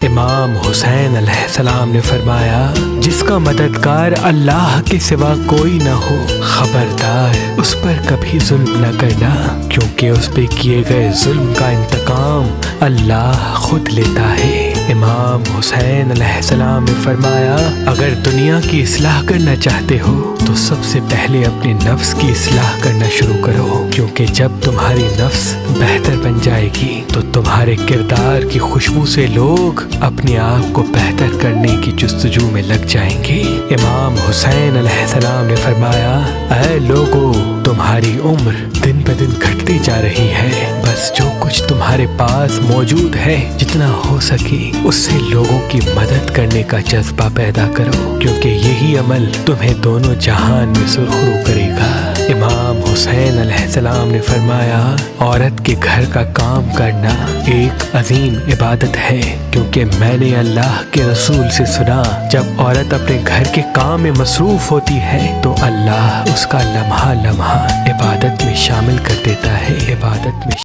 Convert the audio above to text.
امام حسین علیہ السلام نے فرمایا، جس کا مددگار اللہ کے سوا کوئی نہ ہو، خبردار اس پر کبھی ظلم نہ کرنا، کیونکہ اس پہ کیے گئے ظلم کا انتقام اللہ خود لیتا ہے۔ امام حسین علیہ السلام نے فرمایا، اگر دنیا کی اصلاح کرنا چاہتے ہو تو سب سے پہلے اپنے نفس کی اصلاح کرنا شروع کرو، کیونکہ جب تمہاری نفس بہتر بن جائے گی تو تمہارے کردار کی خوشبو سے لوگ اپنے آپ کو بہتر کرنے کی جستجو میں لگ جائیں گے۔ امام حسین علیہ السلام نے فرمایا، اے لوگو، تمہاری عمر دن بہ دن گھٹتی جا رہی ہے، بس جو کچھ تمہارے پاس موجود ہے جتنا ہو سکے اس سے لوگوں کی مدد کرنے کا جذبہ پیدا کرو، کیونکہ یہی عمل تمہیں دونوں جہان میں سرخرو کرے گا۔ امام حسین علیہ السلام نے فرمایا، عورت کے گھر کا کام کرنا ایک عظیم عبادت ہے، کیونکہ میں نے اللہ کے رسول سے سنا، جب عورت اپنے گھر کے کام میں مصروف ہوتی ہے تو اللہ اس کا لمحہ لمحہ عبادت میں شامل کر دیتا ہے۔